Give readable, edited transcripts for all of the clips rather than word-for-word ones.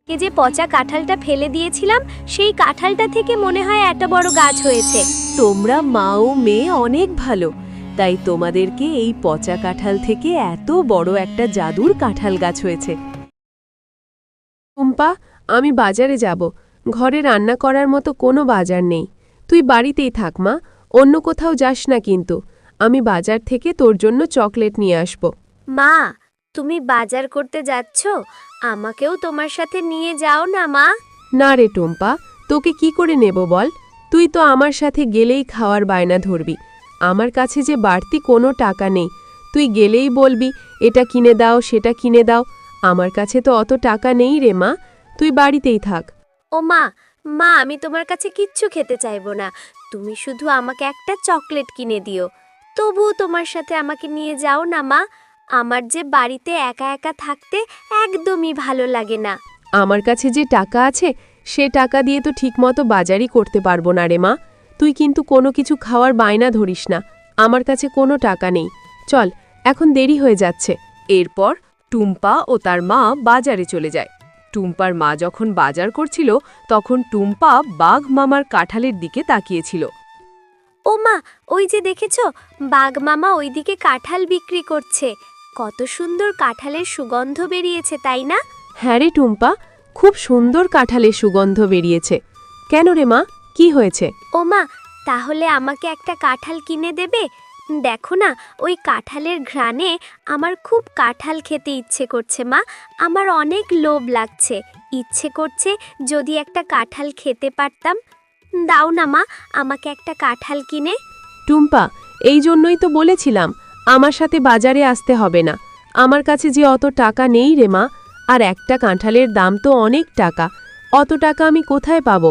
যে পচা কাঁঠালটা ফেলে দিয়েছিলাম সেই কাঁঠালটা থেকে মনে হয় এত বড় গাছ হয়েছে। তোমরা মা ও মেয়ে অনেক ভালো, তাই তোমাদেরকে এই পচা কাঁঠাল থেকে এত বড় একটা জাদুর কাঁঠাল গাছ হয়েছে। টুম্পা, আমি বাজারে যাব। ঘরে রান্না করার মতো কোনো বাজার নেই। তুই বাড়িতেই থাক মা, অন্য কোথাও যাস না কিন্তু। আমি বাজার থেকে তোর জন্য চকলেট নিয়ে আসব। মা, তুমি বাজার করতে যাচ্ছ, আমাকেও তোমার সাথে নিয়ে যাও না মা। না রে টুম্পা, তোকে কি করে নেব বল? তুই তো আমার সাথে গেলেই খাওয়ার বায়না ধরবি। আমার কাছে যে বাড়তি কোনো টাকা নেই। তুই গেলেই বলবি এটা কিনে দাও সেটা কিনে দাও। আমার কাছে তো অত টাকা নেই রে মা, তুই বাড়িতেই থাক। ও মা, মা আমি তোমার কাছে কিচ্ছু খেতে চাইবো না, তুমি শুধু আমাকে একটা চকলেট কিনে দিও। তবুও তোমার সাথে আমাকে নিয়ে যাও না মা, আমার যে বাড়িতে একা একা থাকতে একদমই ভালো লাগে না। আমার কাছে যে টাকা আছে সে টাকা দিয়ে তো ঠিকমতো বাজারই করতে পারবো না রে মা। তুই কিন্তু কোনো কিছু খাওয়ার বায়না ধরিস না, আমার কাছে কোনো টাকা নেই। চল, এখন দেরি হয়ে যাচ্ছে। এরপর টুম্পা ও তার মা বাজারে চলে যায়। টুম্পার মা যখন বাজার করছিল তখন টুম্পা বাঘ মামার কাঁঠালের দিকে তাকিয়েছিল। ও মা, ওই যে দেখেছো, বাঘ মামা ওইদিকে কাঁঠাল বিক্রি করছে। কত সুন্দর কাঁঠালের সুগন্ধ বেরিয়েছে, তাই না? হ্যাঁ রে টুম্পা, খুব সুন্দর কাঁঠালের সুগন্ধ বেরিয়েছে। কেন রে মা, কি হয়েছে? ও মা, তাহলে আমাকে একটা কাঁঠাল কিনে দেবে? দেখো না, ওই কাঁঠালের ঘ্রাণে আমার খুব কাঁঠাল খেতে ইচ্ছে করছে মা। আমার অনেক লোভ লাগছে, ইচ্ছে করছে যদি একটা কাঁঠাল খেতে পারতাম। দাও না মা, আমাকে একটা কাঁঠাল কিনে। টুম্পা, এই জন্যই তো বলেছিলাম আমার সাথে বাজারে আসতে হবে না। আমার কাছে যে অত টাকা নেই রে মা, আর একটা কাঁঠালের দাম তো অনেক টাকা। অত টাকা আমি কোথায় পাবো?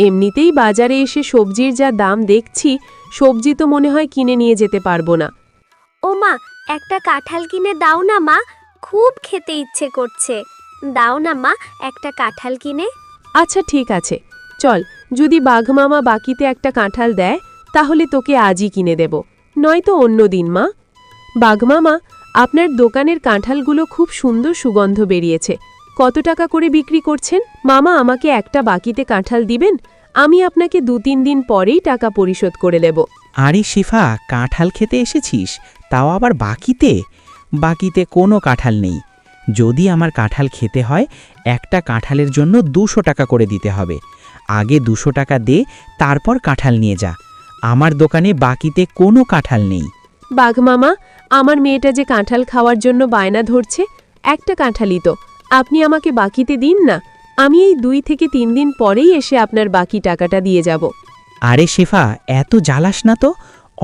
এমনিতেই বাজারে এসে সবজির যা দাম দেখছি, সবজি তো মনে হয় কিনে নিয়ে যেতে পারবো না। ও মা, একটা কাঁঠাল কিনে দাও না মা, খুব খেতে ইচ্ছে করছে। দাও না মা, একটা কাঁঠাল কিনে। আচ্ছা ঠিক আছে, চল, যদি বাঘমামা বাকিতে একটা কাঁঠাল দেয় তাহলে তোকে আজই কিনে দেব, নয়তো অন্য দিন মা। বাঘমামা, আপনার দোকানের কাঁঠালগুলো খুব সুন্দর সুগন্ধ বেরিয়েছে। কত টাকা করে বিক্রি করছেন? মামা, আমাকে একটা বাকিতে কাঁঠাল দিবেন? আমি আপনাকে 2-3 দিন পরেই টাকা পরিশোধ করে দেব। আরে শিফা, কাঁঠাল খেতে এসেছিস, তাও আবার বাকিতে? বাকিতে কোনো কাঁঠাল নেই। যদি আমার কাঁঠাল খেতে হয়, একটা কাঁঠালের জন্য 200 টাকা করে দিতে হবে। আগে 200 টাকা দে, তারপর কাঁঠাল নিয়ে যা। আমার দোকানে বাকিতে কোনো কাঁঠাল নেই। বাঘমামা, আমার মেয়েটা যে কাঁঠাল খাওয়ার জন্য বায়না ধরছে, একটা কাঁঠালই তো, আপনি আমাকে বাকিতে দিন না। আমি এই 2 থেকে 3 দিন পরেই এসে আপনার বাকি টাকাটা দিয়ে যাব। আরে শেফা, এত জ্বালাস না তো,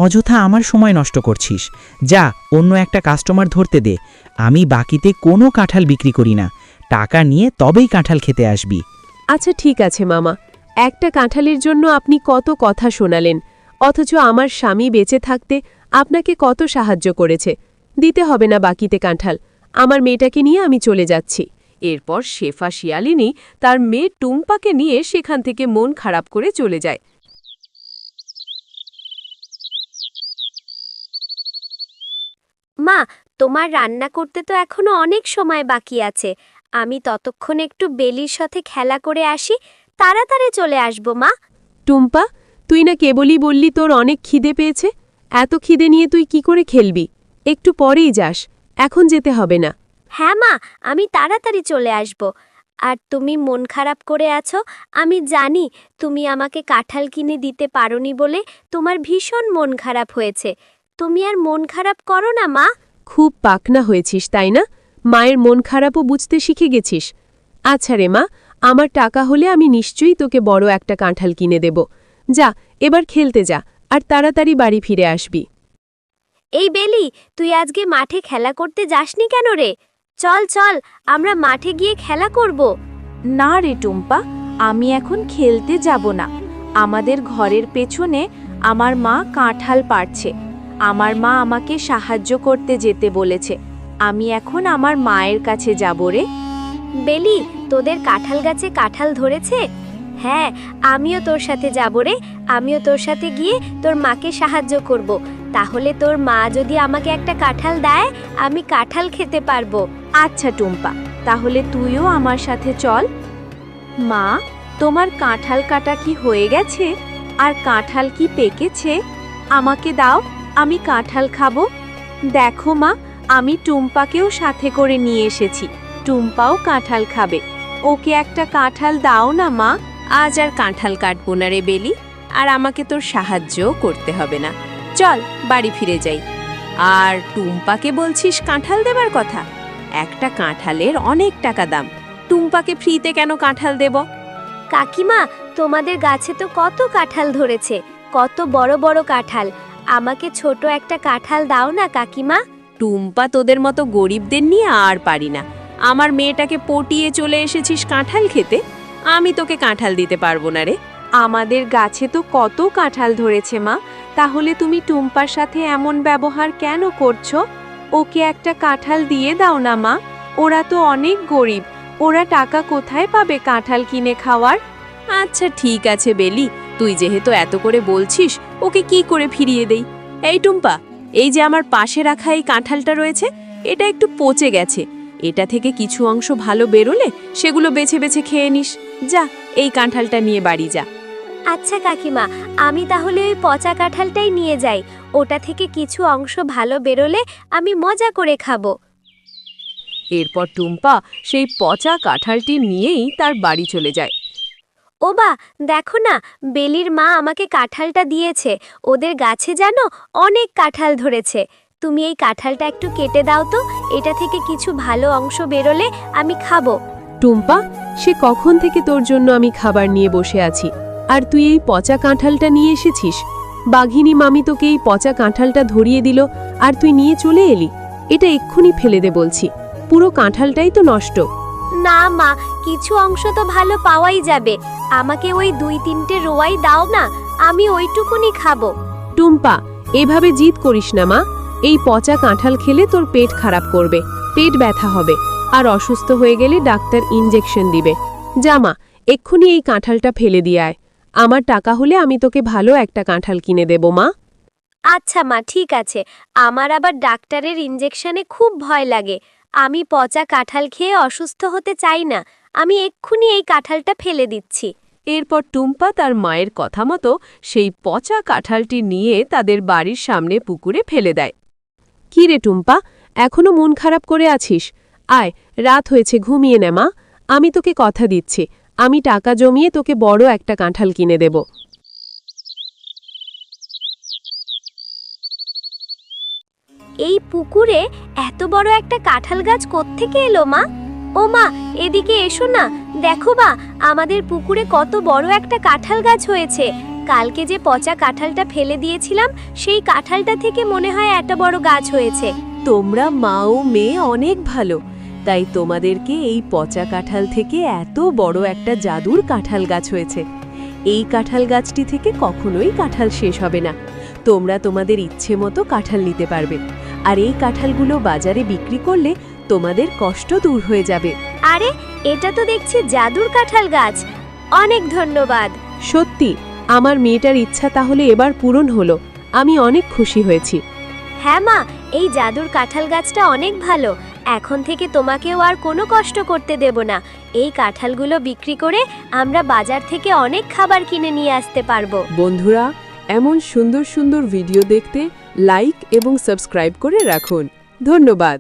অযথা আমার সময় নষ্ট করছিস। যা, অন্য একটা কাস্টমার ধরতে দে। আমি বাকিতে কোনো কাঁঠাল বিক্রি করি না। টাকা নিয়ে তবেই কাঁঠাল খেতে আসবি। আচ্ছা ঠিক আছে মামা, একটা কাঁঠালের জন্য আপনি কত কথা শোনালেন, অথচ আমার স্বামী বেঁচে থাকতে আপনাকে কত সাহায্য করেছে। দিতে হবে না বাকিতে কাঁঠাল, আমার মেয়েটাকে নিয়ে আমি চলে যাচ্ছি। এরপর শেফা শিয়ালিনী তার মেয়ে টুম্পাকে নিয়ে সেখান থেকে মন খারাপ করে চলে যায়। মা, তোমার রান্না করতে তো এখনো অনেক সময় বাকি আছে। আমি ততক্ষণ একটু বেলির সাথে খেলা করে আসি, তাড়াতাড়ি চলে আসবো মা। টুম্পা, তুই না কেবলই বললি তোর অনেক খিদে পেয়েছে। এত খিদে নিয়ে তুই কি করে খেলবি? একটু পরেই যাস, এখন যেতে হবে না। হ্যাঁ মা, আমি তাড়াতাড়ি চলে আসব। আর তুমি মন খারাপ করে আছো, আমি জানি। তুমি আমাকে কাঁঠাল কিনে দিতে পারোনি বলে তোমার ভীষণ মন খারাপ হয়েছে। তুমি আর মন খারাপ করো না মা। খুব পাকনা হয়েছিস তাই না? মায়ের মন খারাপও বুঝতে শিখে গেছিস। আচ্ছা রে মা, আমার টাকা হলে আমি নিশ্চয়ই তোকে বড় একটা কাঁঠাল কিনে দেব। যা, এবার খেলতে যা, আর তাড়াতাড়ি বাড়ি ফিরে আসবি। এই বেলি, তুই আজকে মাঠে খেলা করতে যাসনি কেন রে? চল চল, আমরা মাঠে গিয়ে খেলা করব। না রে টুম্পা, আমি এখন খেলতে যাব না। আমাদের ঘরের পেছনে আমার মা কাঁঠাল পাড়ছে। আমার মা আমাকে সাহায্য করতে যেতে বলেছে। আমি এখন আমার মায়ের কাছে যাব রে। বেলি, তোদের কাঁঠাল গাছে কাঁঠাল ধরেছে? হ্যাঁ, আমিও তোর সাথে যাব রে। আমিও তোর সাথে গিয়ে তোর মাকে সাহায্য করব। তাহলে তোর মা যদি আমাকে একটা কাঁঠাল দেয়, আমি কাঁঠাল খেতে পারবো। আচ্ছা টুম্পা, তাহলে তুইও আমার সাথে চল। মা, তোমার কাঁঠাল কাটা কি হয়ে গেছে? আর কাঁঠাল কি পেকেছে? আমাকে দাও, আমি কাঁঠাল খাবো। দেখো মা, আমি টুম্পাকেও সাথে করে নিয়ে এসেছি। টুম্পাও কাঁঠাল খাবে। ওকে একটা কাঁঠাল দাও না মা। আজ আর কাঁঠাল কাটবো না রে বেলি, আর আমাকে তোর সাহায্যও করতে হবে না। চল বাড়ি ফিরে যাই। আর টুম্পাকে বলছিস কাঁঠাল দেবার কথা? একটা কাঁঠালের অনেক টাকা দাম। টুম্পাকে ফ্রিতে কেন কাঁঠাল দেব? কাকিমা, তোমাদের গাছে তো কত কাঁঠাল ধরেছে, কত বড় বড় কাঁঠাল। আমাকে ছোট একটা কাঁঠাল দাও না কাকিমা। টুম্পা, তোদের মতো গরিবদের নিয়ে আর পারি না। আমার মেয়েটাকে পটিয়ে চলে এসেছিস কাঁঠাল খেতে, আমি তোকে কাঁঠাল দিতে পারবো না রে। আমাদের গাছে তো কত কাঁঠাল ধরেছে মা, তাহলে তুমি টুম্পার সাথে এমন ব্যবহার কেন করছো? ওকে একটা কাঁঠাল দিয়ে দাও না মা। ওরা তো অনেক গরিব, ওরা টাকা কোথায় পাবে কাঁঠাল কিনে খাওয়ার? আচ্ছা ঠিক আছে বেলি, তুই যেহেতু এত করে বলছিস, ওকে কি করে ফিরিয়ে দেই? এই টুম্পা, এই যে আমার পাশে রাখা এই কাঁঠালটা রয়েছে, এটা একটু পচে গেছে। এটা থেকে কিছু অংশ ভালো বেরোলে সেগুলো বেছে বেছে খেয়ে নিস। যা, এই কাঁঠালটা নিয়ে বাড়ি যা। আচ্ছা কাকিমা, আমি তাহলে ওই পচা কাঁঠালটাই নিয়ে যাই। ওটা থেকে কিছু অংশ ভালো বেরোলে আমি মজা করে খাবো। এরপর টুম্পা সেই পচা কাঁঠালটি নিয়েই তার বাড়ি চলে যায়। ও বা, দেখো না, বেলির মা আমাকে কাঁঠালটা দিয়েছে। ওদের গাছে যেন অনেক কাঁঠাল ধরেছে। তুমি এই কাঁঠালটা একটু কেটে দাও তো, এটা থেকে কিছু ভালো অংশ বেরোলে আমি খাবো। টুম্পা, সে কখন থেকে তোর জন্য আমি খাবার নিয়ে বসে আছি, আর তুই এই পচা কাঁঠালটা নিয়ে এসেছিস? বাঘিনী মামি তোকে এই পচা কাঁঠালটা ধরিয়ে দিল, আর তুই নিয়ে চলে এলি? এটা এক্ষুনি ফেলে দে বলছি, পুরো কাঁঠালটাই তো নষ্ট। না মা, কিছু অংশ তো ভালো পাওয়াই যাবে। আমাকে ওই 2-3টে রোয়াই দাও না, আমি ওইটুকুনি খাবো। টুম্পা, এভাবে জিদ করিস না মা। এই পচা কাঁঠাল খেলে তোর পেট খারাপ করবে, পেট ব্যথা হবে, আর অসুস্থ হয়ে গেলে ডাক্তার ইনজেকশন দিবে। যা মা, এক্ষুনি এই কাঁঠালটা ফেলে দিয়ে আয়। আমার টাকা হলে আমি তোকে ভালো একটা কাঁঠাল কিনে দেব মা। আচ্ছা মা, ঠিক আছে। আমার আবার ডাক্তারের ইনজেকশনে খুব ভয় লাগে। আমি পচা কাঁঠাল খেয়ে অসুস্থ হতে চাই না। আমি এক্ষুনি এই কাঁঠালটা ফেলে দিচ্ছি। এরপর টুম্পা তার মায়ের কথা মতো সেই পচা কাঁঠালটি নিয়ে তাদের বাড়ির সামনে পুকুরে ফেলে দেয়। কি রে টুম্পা, এখনো মন খারাপ করে আছিস? আয়, রাত হয়েছে, ঘুমিয়ে নে মা। আমি তোকে কথা দিচ্ছি, আমি টাকা জমিয়ে তোকে বড় একটা কাঁঠাল কিনে দেব। এই পুকুরে এত বড় একটা কাঁঠাল গাছ কোত্থেকে এলো মা? ও মা, এদিকে এসো না। দেখো মা, আমাদের পুকুরে কত বড় একটা কাঁঠাল গাছ হয়েছে। কালকে যে পচা কাঁঠালটা ফেলে দিয়েছিলাম, সেই কাঁঠালটা থেকে মনে হয় এত বড় গাছ হয়েছে। তোমরা মা ও মেয়ে অনেক ভালো, তাই তোমাদেরকে এই পচা কাঁঠাল থেকে এত বড় একটা জাদুর কাঁঠাল গাছ হয়েছে। এই কাঁঠাল গাছটি থেকে কখনোই কাঁঠাল শেষ হবে না। তোমরা তোমাদের ইচ্ছে মতো কাঁঠাল নিতে পারবে, আর এই কাঁঠালগুলো বাজারে বিক্রি করলে তোমাদের কষ্ট দূর হয়ে যাবে। আরে, এটা তো দেখছি জাদুর কাঁঠাল গাছ। অনেক ধন্যবাদ। সত্যি, আমার মেয়েটার ইচ্ছা তাহলে এবার পূরণ হলো। আমি অনেক খুশি হয়েছি। হ্যাঁ মা, এই জাদুর কাঁঠাল গাছটা অনেক ভালো। এখন থেকে তোমাকেও আর কোনো কষ্ট করতে দেব না। এই কাঁঠালগুলো বিক্রি করে আমরা বাজার থেকে অনেক খাবার কিনে নিয়ে আসতে পারবো। বন্ধুরা, এমন সুন্দর সুন্দর ভিডিও দেখতে লাইক এবং সাবস্ক্রাইব করে রাখুন। ধন্যবাদ।